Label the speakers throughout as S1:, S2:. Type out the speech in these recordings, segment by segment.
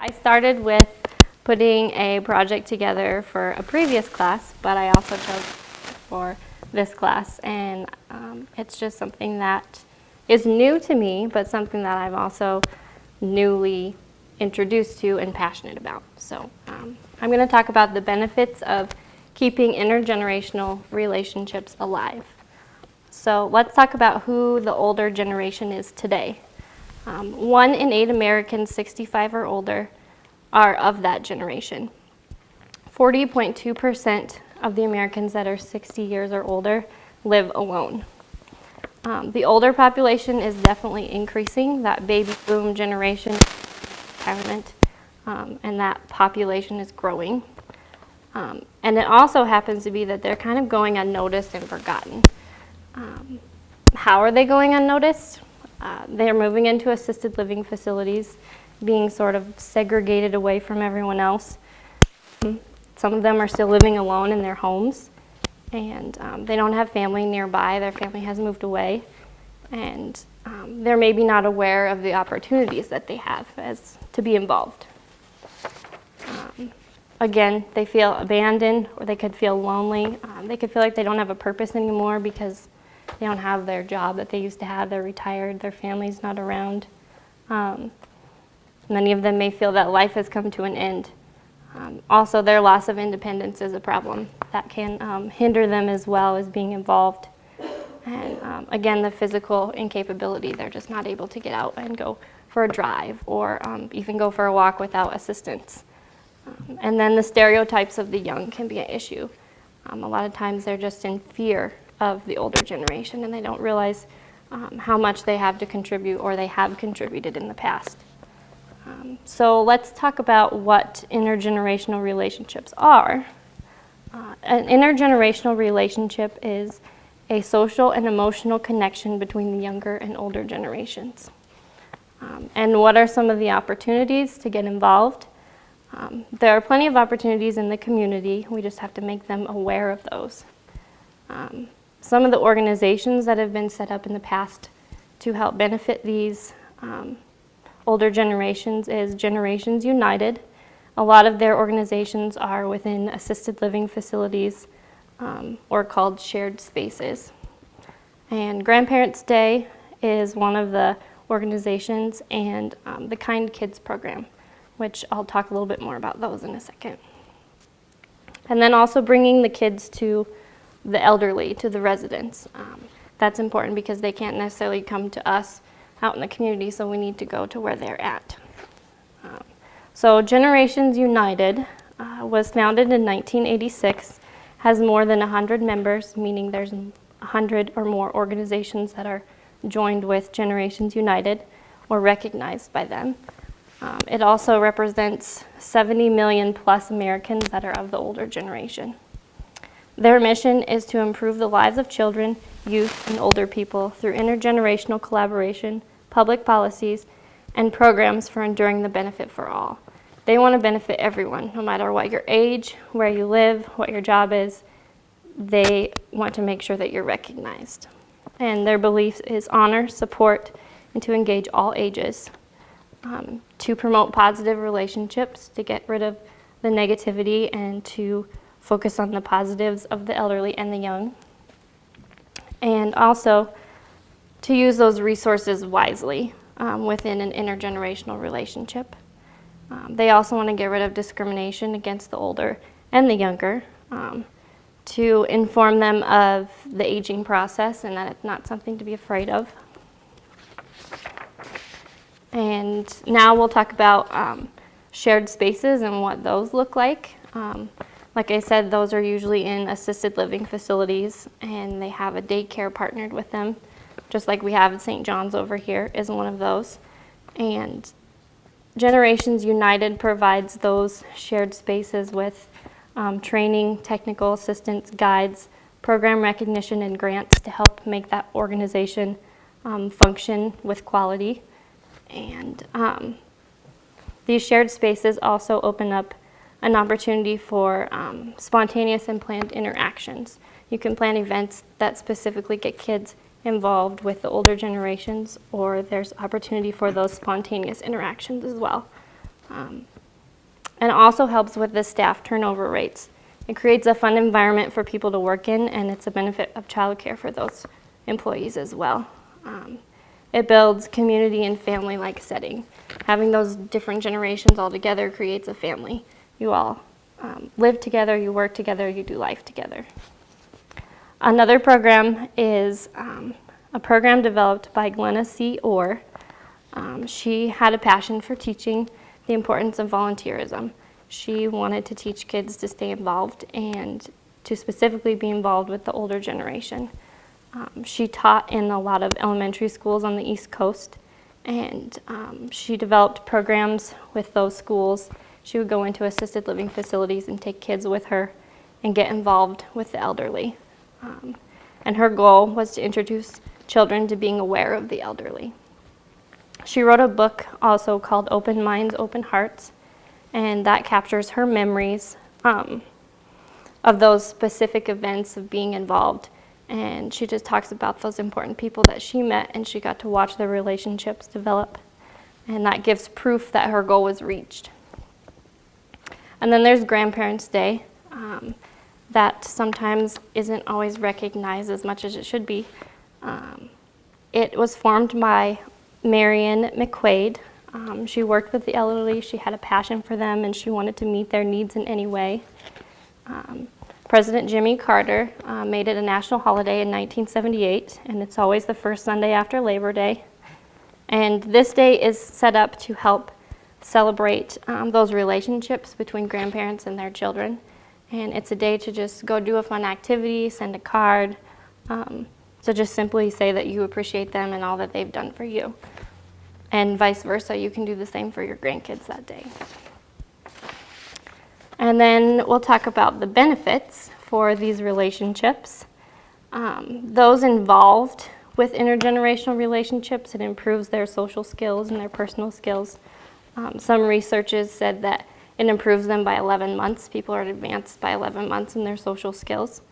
S1: I started with putting a project together for a previous class, but I also chose for this class, and it's just something that is new to me, but something that I'm also newly introduced to and passionate about. So I'm going to talk about the benefits of keeping intergenerational relationships alive. So let's talk about who the older generation is today. 1 in 8 Americans 65 or older are of that generation. 40.2% of the Americans that are 60 years or older live alone. The older population is definitely increasing. That baby boom generation retirement, and that population is growing. And it also happens to be that they're kind of going unnoticed and forgotten. How are they going unnoticed? They're moving into assisted living facilities, being sort of segregated away from everyone else. Some of them are still living alone in their homes, and they don't have family nearby. Their family has moved away, and they're maybe not aware of the opportunities that they have as to be involved. Again, they feel abandoned, or they could feel lonely. They could feel like they don't have a purpose anymore because they don't have their job that they used to have. They're retired. Their family's not around. Many of them may feel that life has come to an end. Also, their loss of independence is a problem that can hinder them as well as being involved. And again, the physical incapability. They're just not able to get out and go for a drive or even go for a walk without assistance. And then the stereotypes of the young can be an issue. A lot of times they're just in fear of the older generation, and they don't realize how much they have to contribute or they have contributed in the past. So let's talk about what intergenerational relationships are. An intergenerational relationship is a social and emotional connection between the younger and older generations. And what are some of the opportunities to get involved? There are plenty of opportunities in the community. We just have to make them aware of those. Some of the organizations that have been set up in the past to help benefit these older generations is Generations United. A lot of their organizations are within assisted living facilities or called shared spaces. And Grandparents' Day is one of the organizations, and the Kind Kids program, which I'll talk a little bit more about those in a second. And then also bringing the kids to the elderly, to the residents. That's important because they can't necessarily come to us out in the community, so we need to go to where they're at. So Generations United was founded in 1986, has more than 100 members, meaning there's 100 or more organizations that are joined with Generations United or recognized by them. It also represents 70 million plus Americans that are of the older generation. Their mission is to improve the lives of children, youth, and older people through intergenerational collaboration, public policies, and programs for enduring the benefit for all. They want to benefit everyone, no matter what your age, where you live, what your job is. They want to make sure that you're recognized. And their belief is honor, support, and to engage all ages. To promote positive relationships, to get rid of the negativity, and to focus on the positives of the elderly and the young. And also to use those resources wisely within an intergenerational relationship. They also want to get rid of discrimination against the older and the younger, to inform them of the aging process and that it's not something to be afraid of. And now we'll talk about shared spaces and what those look like. Like I said, those are usually in assisted living facilities, and they have a daycare partnered with them, just like we have at St. John's over here is one of those. And Generations United provides those shared spaces with training, technical assistance, guides, program recognition, and grants to help make that organization function with quality. And these shared spaces also open up an opportunity for spontaneous and planned interactions. You can plan events that specifically get kids involved with the older generations, or there's opportunity for those spontaneous interactions as well. And also helps with the staff turnover rates. It creates a fun environment for people to work in, and it's a benefit of childcare for those employees as well. It builds community and family-like setting. Having those different generations all together creates a family. You all live together, you work together, you do life together. Another program is a program developed by Glenna C. Orr. She had a passion for teaching the importance of volunteerism. She wanted to teach kids to stay involved and to specifically be involved with the older generation. She taught in a lot of elementary schools on the East Coast, and she developed programs with those schools. She would go into assisted living facilities and take kids with her and get involved with the elderly. And her goal was to introduce children to being aware of the elderly. She wrote a book also called Open Minds, Open Hearts, and that captures her memories of those specific events of being involved. And she just talks about those important people that she met, and she got to watch their relationships develop. And that gives proof that her goal was reached. And then there's Grandparents' Day. That sometimes isn't always recognized as much as it should be. It was formed by Marion McQuaid. She worked with the elderly, she had a passion for them, and she wanted to meet their needs in any way. President Jimmy Carter made it a national holiday in 1978, and it's always the first Sunday after Labor Day. And this day is set up to help celebrate those relationships between grandparents and their children. And it's a day to just go do a fun activity, send a card, to just simply say that you appreciate them and all that they've done for you. And vice versa, you can do the same for your grandkids that day. And then we'll talk about the benefits for these relationships. Those involved with intergenerational relationships, it improves their social skills and their personal skills. Some researchers said that it improves them by 11 months. People are advanced by 11 months in their social skills.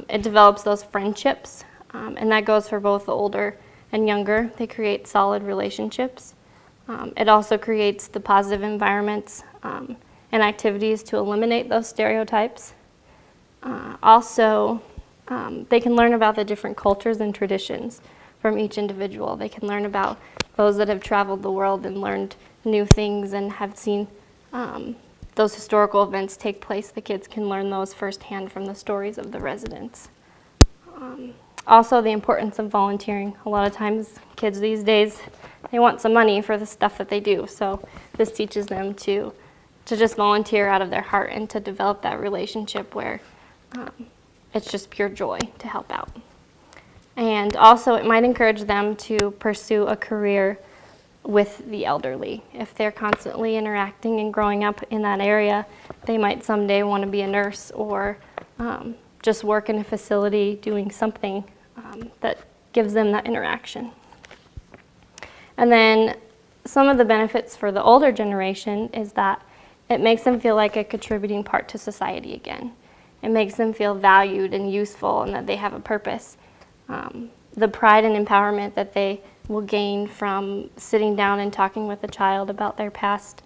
S1: It develops those friendships, and that goes for both the older and younger. They create solid relationships. It also creates the positive environments and activities to eliminate those stereotypes. Also, they can learn about the different cultures and traditions from each individual. They can learn about those that have traveled the world and learned new things and have seen those historical events take place. The kids can learn those firsthand from the stories of the residents. Also, the importance of volunteering. A lot of times, kids these days, they want some money for the stuff that they do. So this teaches them to just volunteer out of their heart and to develop that relationship where it's just pure joy to help out. And also, it might encourage them to pursue a career with the elderly. If they're constantly interacting and growing up in that area, they might someday want to be a nurse or just work in a facility doing something that gives them that interaction. And then some of the benefits for the older generation is that it makes them feel like a contributing part to society again. It makes them feel valued and useful and that they have a purpose. The pride and empowerment that they will gain from sitting down and talking with a child about their past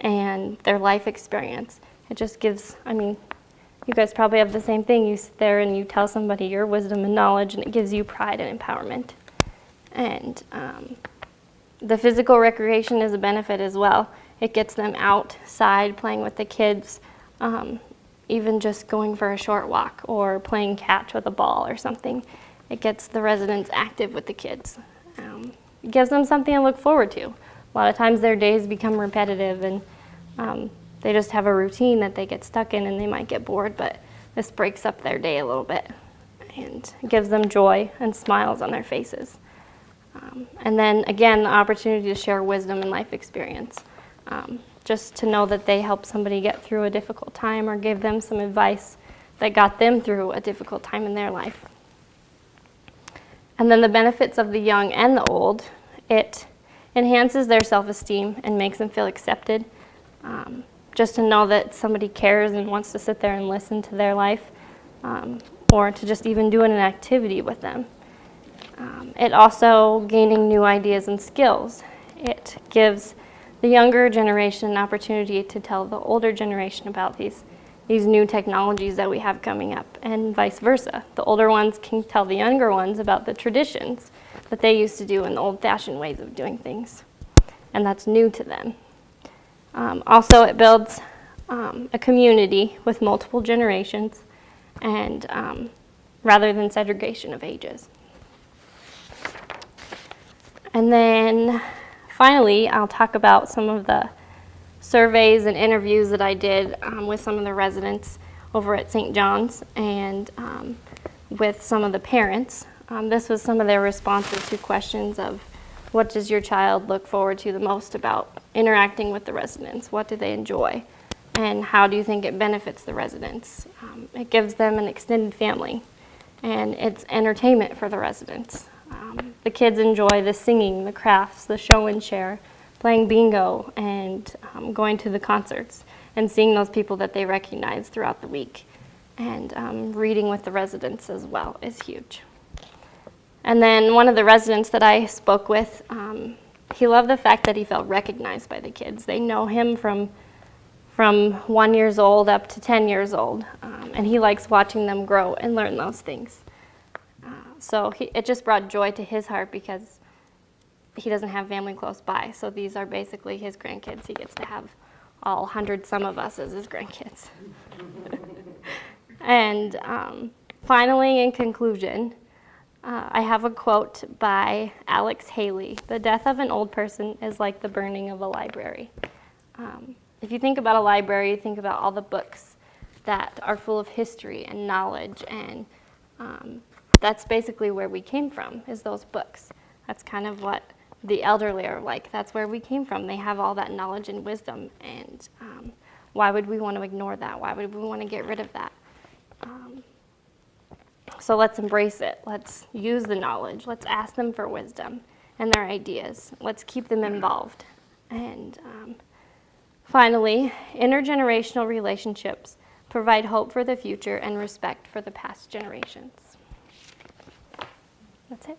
S1: and their life experience. It just gives, you guys probably have the same thing. You sit there and you tell somebody your wisdom and knowledge, and it gives you pride and empowerment. And the physical recreation is a benefit as well. It gets them outside playing with the kids, even just going for a short walk or playing catch with a ball or something. It gets the residents active with the kids. It gives them something to look forward to. A lot of times their days become repetitive and they just have a routine that they get stuck in and they might get bored, but this breaks up their day a little bit and gives them joy and smiles on their faces. And then again, the opportunity to share wisdom and life experience. Just to know that they helped somebody get through a difficult time or give them some advice that got them through a difficult time in their life. And then the benefits of the young and the old, it enhances their self-esteem and makes them feel accepted. Just to know that somebody cares and wants to sit there and listen to their life, or to just even do an activity with them. It also gaining new ideas and skills. It gives the the younger generation an opportunity to tell the older generation about these new technologies that we have coming up, and vice versa. The older ones can tell the younger ones about the traditions that they used to do and the old-fashioned ways of doing things, and that's new to them. Also, it builds a community with multiple generations, and rather than segregation of ages. And then finally, I'll talk about some of the surveys and interviews that I did with some of the residents over at St. John's and with some of the parents. This was some of their responses to questions of what does your child look forward to the most about interacting with the residents? What do they enjoy? And how do you think it benefits the residents? It gives them an extended family, and it's entertainment for the residents. The kids enjoy the singing, the crafts, the show and share, playing bingo, and going to the concerts, and seeing those people that they recognize throughout the week. And reading with the residents as well is huge. And then one of the residents that I spoke with, he loved the fact that he felt recognized by the kids. They know him from 1 year old up to 10 years old, and he likes watching them grow and learn those things. So it just brought joy to his heart because he doesn't have family close by. So these are basically his grandkids. He gets to have all 100 some of us as his grandkids. And finally, in conclusion, I have a quote by Alex Haley. The death of an old person is like the burning of a library. If you think about a library, you think about all the books that are full of history and knowledge, and that's basically where we came from, is those books. That's kind of what the elderly are like. That's where we came from. They have all that knowledge and wisdom, and why would we want to ignore that? Why would we want to get rid of that? So let's embrace it. Let's use the knowledge. Let's ask them for wisdom and their ideas. Let's keep them involved. And finally, intergenerational relationships provide hope for the future and respect for the past generations. That's it.